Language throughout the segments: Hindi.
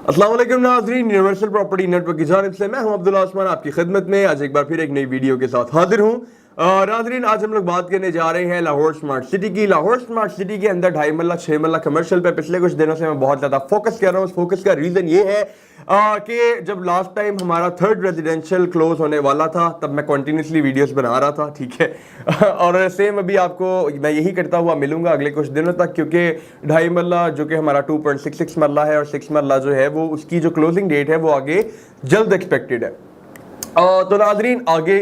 अस्सलाम वालेकुम नाज़रीन, यूनिवर्सल प्रॉपर्टी नेटवर्क की जानिब से मैं हूं अब्दुल्ला उस्मान आपकी खिदमत में आज एक बार फिर एक नई वीडियो के साथ हाजिर हूं। नाज़रीन, आज हम लोग बात करने जा रहे हैं लाहौर स्मार्ट सिटी की। लाहौर स्मार्ट सिटी के अंदर 2.5 मरला 6 मरला कमर्शियल पे पिछले कुछ दिनों से मैं बहुत ज़्यादा फोकस कर रहा हूँ। उस फोकस का रीज़न ये है कि जब लास्ट टाइम हमारा 3rd रेजिडेंशियल क्लोज होने वाला था तब मैं कंटिन्यूसली वीडियोस बना रहा था, ठीक है। और सेम अभी आपको मैं यही करता हुआ मिलूंगा अगले कुछ दिनों तक, क्योंकि 2.5 मरला जो कि हमारा 2.66 मरला है और 6 मरला जो है वो उसकी जो क्लोजिंग डेट है वो आगे जल्द एक्सपेक्टेड है। तो नाजरीन आगे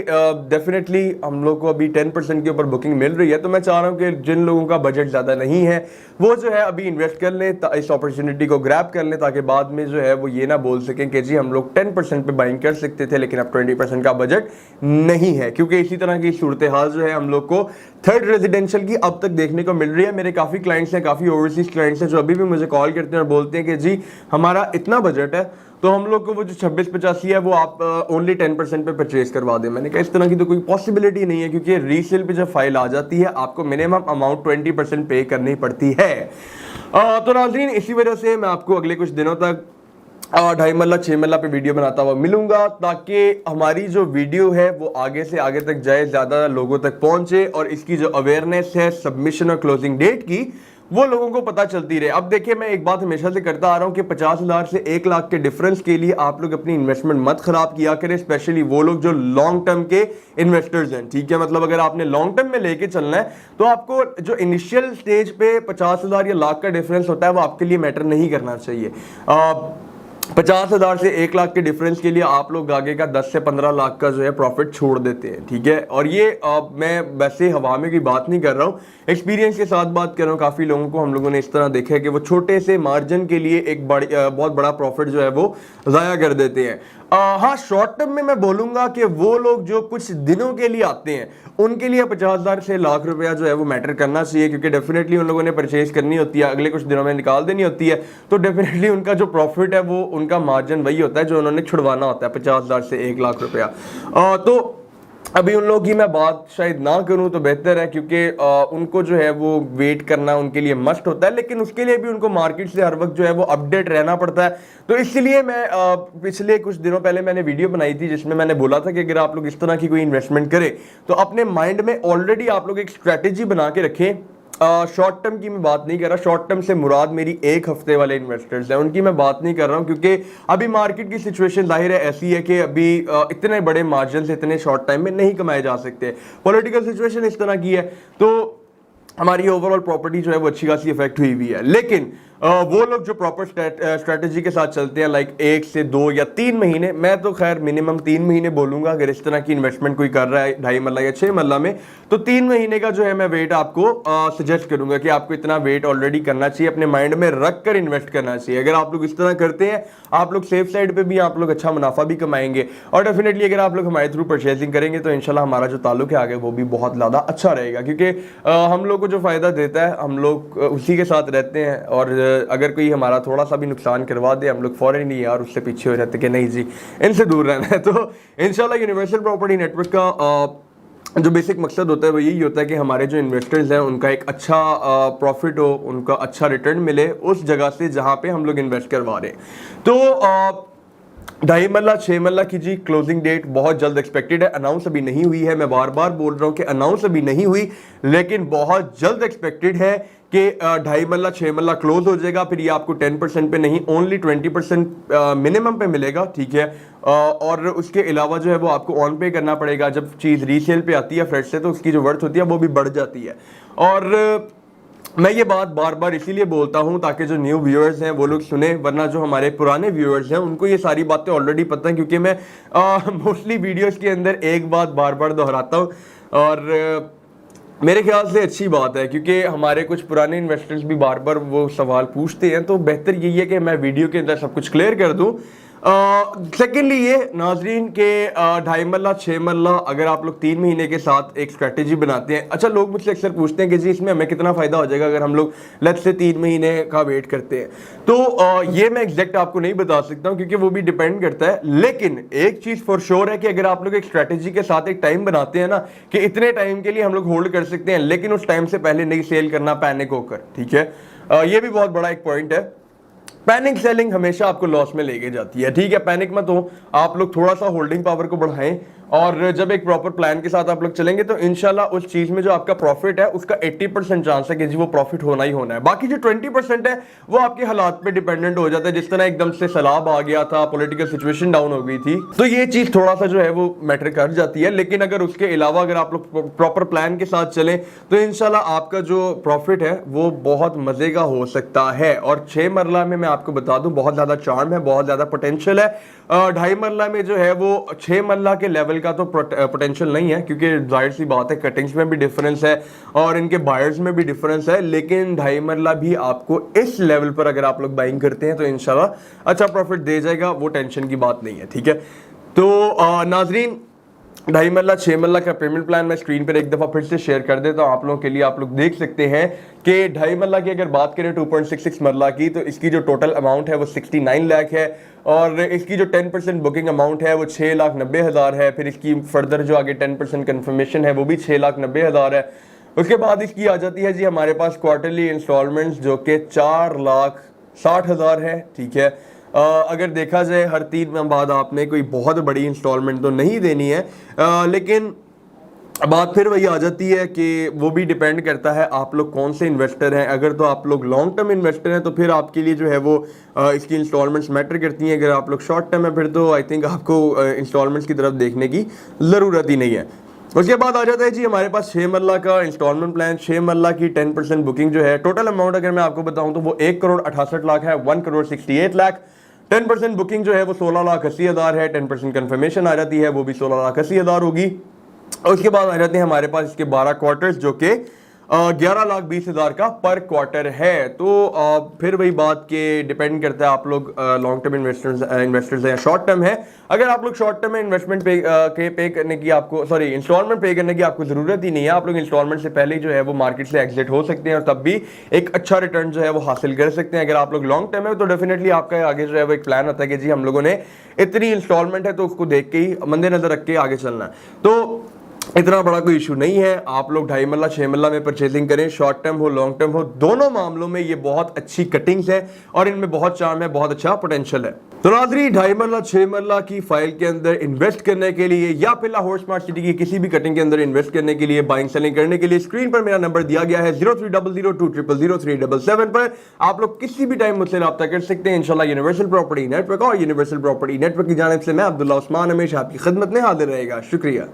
डेफिनेटली हम लोग को अभी 10% के ऊपर बुकिंग मिल रही है, तो मैं चाह रहा हूँ कि जिन लोगों का बजट ज़्यादा नहीं है वो जो है अभी इन्वेस्ट कर लें, इस अपॉर्चुनिटी को ग्रैब कर लें, ताकि बाद में जो है वो ये ना बोल सकें कि जी हम लोग 10% पे बाइंग कर सकते थे लेकिन अब 20% का बजट नहीं है। क्योंकि इसी तरह की सूरत हाल जो है हम लोग को 3rd रेजिडेंशियल की अब तक देखने को मिल रही है। मेरे काफ़ी क्लाइंट्स हैं, काफ़ी ओवरसीज क्लाइंट्स हैं जो अभी भी मुझे कॉल करते हैं और बोलते हैं कि जी हमारा इतना बजट है तो हम लोग को वो जो 2685 है वो आप ओनली 10% पे परचेज करवा दें। मैंने कहा इस तरह की तो कोई पॉसिबिलिटी नहीं है, क्योंकि रीसेल पे जब फाइल आ जाती है आपको मिनिमम अमाउंट 20% पे करनी पड़ती है। तो नाज़रीन इसी वजह से मैं आपको अगले कुछ दिनों तक 2.5 मरला 6 मरला पे वीडियो बनाता हुआ मिलूंगा, ताकि हमारी जो वीडियो है वो आगे से आगे तक जाए, ज़्यादा लोगों तक पहुंचे और इसकी जो अवेयरनेस है सबमिशन और क्लोजिंग डेट की वो लोगों को पता चलती रहे। अब देखिए मैं एक बात हमेशा से करता आ रहा हूं कि 50,000 से 1 लाख के डिफरेंस के लिए आप लोग अपनी इन्वेस्टमेंट मत खराब किया करें, स्पेशली वो लोग जो लॉन्ग टर्म के इन्वेस्टर्स हैं, ठीक है। मतलब अगर आपने लॉन्ग टर्म में लेके चलना है तो आपको जो इनिशियल स्टेज पे 50,000 या लाख का डिफरेंस होता है वो आपके लिए मैटर नहीं करना चाहिए। 50,000 से 1 लाख के डिफरेंस के लिए आप लोग आगे का 10 से 15 लाख का जो है प्रॉफिट छोड़ देते हैं, ठीक है। और ये मैं वैसे हवा में की बात नहीं कर रहा हूँ, एक्सपीरियंस के साथ बात कर रहा हूँ। काफ़ी लोगों को हम लोगों ने इस तरह देखा है कि वो छोटे से मार्जिन के लिए एक बहुत बड़ा प्रॉफिट जो है वो ज़ाया कर देते हैं। हाँ, शॉर्ट टर्म में मैं बोलूँगा कि वो लोग जो कुछ दिनों के लिए आते हैं उनके लिए 50,000 से लाख रुपया जो है वो मैटर करना चाहिए, क्योंकि डेफिनेटली उन लोगों ने परचेज करनी होती है, अगले कुछ दिनों में निकाल देनी होती है, तो डेफिनेटली उनका जो प्रॉफिट है वो उनका मार्जिन वही होता है जो उन्होंने छुड़वाना होता है, 50,000 से 1 लाख रुपया। तो अभी उन लोगों की मैं बात शायद ना करूं तो बेहतर है, क्योंकि उनको जो है वो वेट करना उनके लिए मस्ट होता है, लेकिन उसके लिए भी उनको मार्केट से हर वक्त जो है वो अपडेट रहना पड़ता है। तो इसलिए मैं पिछले कुछ दिनों पहले मैंने वीडियो बनाई थी जिसमें मैंने बोला था कि अगर आप लोग इस तरह की कोई इन्वेस्टमेंट करें तो अपने माइंड में ऑलरेडी आप लोग एक स्ट्रैटेजी बना के रखें। शॉर्ट टर्म की मैं बात नहीं कर रहा, शॉर्ट टर्म से मुराद मेरी 1 हफ्ते वाले इन्वेस्टर्स हैं, उनकी मैं बात नहीं कर रहा हूं, क्योंकि अभी मार्केट की सिचुएशन जाहिर है ऐसी है कि अभी इतने बड़े मार्जिन से इतने शॉर्ट टाइम में नहीं कमाए जा सकते। पॉलिटिकल सिचुएशन इस तरह की है तो हमारी ओवरऑल प्रॉपर्टी जो है वो अच्छी खासी इफेक्ट हुई हुई है। लेकिन वो लोग जो प्रॉपर स्ट्रेटजी के साथ चलते हैं, लाइक 1 से 2 या 3 महीने, मैं तो खैर मिनिमम 3 महीने बोलूंगा अगर इस तरह की इन्वेस्टमेंट कोई कर रहा है 2.5 मरला या 6 मरला में, तो 3 महीने का जो है मैं वेट आपको सजेस्ट करूंगा कि आपको इतना वेट ऑलरेडी करना चाहिए, अपने माइंड में रख कर इन्वेस्ट करना चाहिए। अगर आप लोग इस तरह करते हैं आप लोग सेफ साइड पे भी आप लोग अच्छा मुनाफा भी कमाएंगे, और डेफिनेटली अगर आप लोग हमारे थ्रू परचेजिंग करेंगे तो इंशाल्लाह हमारा जो ताल्लुक है आगे वो भी बहुत ज़्यादा अच्छा रहेगा, क्योंकि हम लोग को जो फ़ायदा देता है हम लोग उसी के साथ रहते हैं। और अगर कोई हमारा थोड़ा सा भी नुकसान करवा दे हम लोग फौरन ही यार उससे पीछे हो जाते कि नहीं जी इनसे दूर रहना है। तो इंशाल्लाह यूनिवर्सल प्रॉपर्टी नेटवर्क का जो बेसिक मकसद होता है वो यही होता है कि हमारे जो इन्वेस्टर्स हैं उनका एक अच्छा प्रॉफिट हो, उनका अच्छा रिटर्न मिले उस जगह से जहां पे हम लोग इन्वेस्ट करवा रहे हैं। तो 2.5 मरला 6 मरला की जी क्लोजिंग डेट बहुत जल्द एक्सपेक्टेड है, अनाउंस अभी नहीं हुई है। मैं बार बार बोल रहा हूं कि अनाउंस अभी नहीं हुई लेकिन बहुत जल्द एक्सपेक्टेड है कि 2.5 मरला 6 मरला क्लोज हो जाएगा। फिर ये आपको 10% पे नहीं ओनली 20% मिनिमम पे मिलेगा, ठीक है। और उसके अलावा जो है वो आपको ऑन पे करना पड़ेगा। जब चीज़ रीसेल पे आती है फ्रेश से तो उसकी जो वर्थ होती है वो भी बढ़ जाती है। और मैं ये बात बार बार इसीलिए बोलता हूं ताकि जो न्यू व्यूअर्स हैं वो लोग सुने, वरना जो हमारे पुराने व्यूअर्स हैं उनको ये सारी बातें ऑलरेडी पता है, क्योंकि मैं मोस्टली वीडियोस के अंदर एक बात बार बार दोहराता हूं और मेरे ख्याल से अच्छी बात है, क्योंकि हमारे कुछ पुराने इन्वेस्टर्स भी बार बार वो सवाल पूछते हैं, तो बेहतर यही है कि मैं वीडियो के अंदर सब कुछ क्लियर कर दूं। सेकेंडली ये नाजरीन के 2.5 मरला 6 मरला अगर आप लोग 3 महीने के साथ एक स्ट्रेटेजी बनाते हैं, अच्छा लोग मुझसे अक्सर पूछते हैं कि जी इसमें हमें कितना फ़ायदा हो जाएगा अगर हम लोग लेट्स से 3 महीने का वेट करते हैं, तो ये मैं एग्जैक्ट आपको नहीं बता सकता हूँ क्योंकि वो भी डिपेंड करता है। लेकिन एक चीज़ फॉर श्योर है कि अगर आप लोग एक स्ट्रेटेजी के साथ एक टाइम बनाते हैं ना कि इतने टाइम के लिए हम लोग होल्ड कर सकते हैं, लेकिन उस टाइम से पहले नहीं सेल करना पैनिक होकर, ठीक है। ये भी बहुत बड़ा एक पॉइंट है। पैनिक सेलिंग हमेशा आपको लॉस में लेके जाती है, ठीक है। पैनिक मत हो, आप लोग थोड़ा सा होल्डिंग पावर को बढ़ाएं और जब एक प्रॉपर प्लान के साथ आप लोग चलेंगे तो इंशाल्लाह उस चीज में जो आपका प्रॉफिट है उसका 80% चांस है कि जी वो प्रॉफिट होना ही होना है। बाकी जो 20% है वो आपके हालात पे डिपेंडेंट हो जाता है। जिस तरह एकदम से सैलाब आ गया था, पॉलिटिकल सिचुएशन डाउन हो गई थी, तो ये चीज थोड़ा सा जो है वो मैटर कर जाती है। लेकिन अगर उसके अलावा अगर आप लोग प्रॉपर प्लान के साथ चलें तो इंशाल्लाह आपका जो प्रॉफिट है वो बहुत मजे का हो सकता है। और 6 मरला में मैं आपको बता दूं बहुत ज्यादा चार्म है, बहुत ज्यादा पोटेंशियल है। 2.5 मरला में जो है वो 6 मरला के लेवल का तो पोटेंशियल नहीं है, क्योंकि जाहिर सी बात है कटिंग्स में भी डिफरेंस है और इनके बायर्स में भी डिफरेंस है। लेकिन 2.5 मरला भी आपको इस लेवल पर अगर आप लोग बाइंग करते हैं तो इंशाल्लाह अच्छा प्रॉफिट दे जाएगा, वो टेंशन की बात नहीं है, ठीक है। तो नाजरीन 2.5 मरला 6 मरला का पेमेंट प्लान मैं स्क्रीन पर एक दफा फिर से शेयर कर देता हूं आप लोगों के लिए। आप लोग देख सकते हैं कि 2.5 मरला की अगर बात करें 2.66 मरला की, तो इसकी जो टोटल अमाउंट है वो 69 लाख है और इसकी जो 10% बुकिंग अमाउंट है वो 6,90,000 है। फिर इसकी फर्दर जो आगे 10% कंफर्मेशन है वो भी 6,90,000 है। उसके बाद इसकी आ जाती है जी हमारे पास क्वार्टरली इंस्टॉलमेंट्स जो कि 4,60,000 है, ठीक है। अगर देखा जाए हर 3 माह बाद आपने कोई बहुत बड़ी इंस्टॉलमेंट तो नहीं देनी है, लेकिन बात फिर वही आ जाती है कि वो भी डिपेंड करता है आप लोग कौन से इन्वेस्टर हैं। अगर तो आप लोग लॉन्ग टर्म इन्वेस्टर हैं तो फिर आपके लिए जो है वो इसकी इंस्टॉलमेंट्स मैटर करती हैं। अगर आप लोग शॉर्ट टर्म है फिर तो आई थिंक आपको इंस्टॉलमेंट्स की तरफ देखने की ज़रूरत ही नहीं है। उसके बाद आ जाता है जी हमारे पास 6 मरला का इंस्टॉलमेंट प्लान। 6 मरला की 10% बुकिंग जो है, टोटल अमाउंट अगर मैं आपको बताऊं तो वो 1,68,00,000 है, 1,68,00,000। 10% बुकिंग जो है वो 16,80,000 है। 10% कंफर्मेशन आ जाती है वो भी 16,80,000 होगी। और उसके बाद आ जाते हैं हमारे पास इसके 12 क्वार्टर्स जो कि 11,20,000 का पर क्वार्टर है। तो फिर वही बात के डिपेंड करता है आप लोग लॉन्ग टर्म इन्वेस्टर्स हैं या शॉर्ट टर्म है। अगर आप लोग शॉर्ट टर्म में इन्वेस्टमेंट पे करने की आपको इंस्टॉलमेंट पे करने की आपको जरूरत ही नहीं है। आप लोग इंस्टॉलमेंट से पहले जो है वो मार्केट से एग्जिट हो सकते हैं और तब भी एक अच्छा रिटर्न जो है वो हासिल कर सकते हैं। अगर आप लोग लॉन्ग टर्म है तो डेफिनेटली आपका आगे जो है वो एक प्लान होता है कि जी हम लोगों ने इतनी इंस्टॉलमेंट है तो उसको देख के ही मद्देनजर रख के आगे चलना है। तो इतना बड़ा कोई इशू नहीं है। आप लोग 2.5 मरला 6 मरला में परचेजिंग करें, शॉर्ट टर्म हो लॉन्ग टर्म हो, दोनों मामलों में ये बहुत अच्छी कटिंग्स है और इनमें बहुत चार्म है, बहुत अच्छा पोटेंशियल है। तो नाज़रीन 2.5 मरला 6 मरला की फाइल के अंदर इन्वेस्ट करने के लिए या फिर लाहौर स्मार्ट सिटी की किसी भी कटिंग के अंदर इन्वेस्ट करने के लिए, बाइंग सेलिंग करने के लिए स्क्रीन पर मेरा नंबर दिया गया है 0300200377 पर आप लोग किसी भी टाइम मुझसे रब्ता कर सकते हैं। इंशाल्लाह यूनिवर्सल प्रॉपर्टी नेटवर्क और यूनिवर्सल प्रॉपर्टी नेटवर्क की जानिब से मैं अब्दुल्ला उस्मान हमेशा आपकी खिदमत में हाजिर रहेगा। शुक्रिया।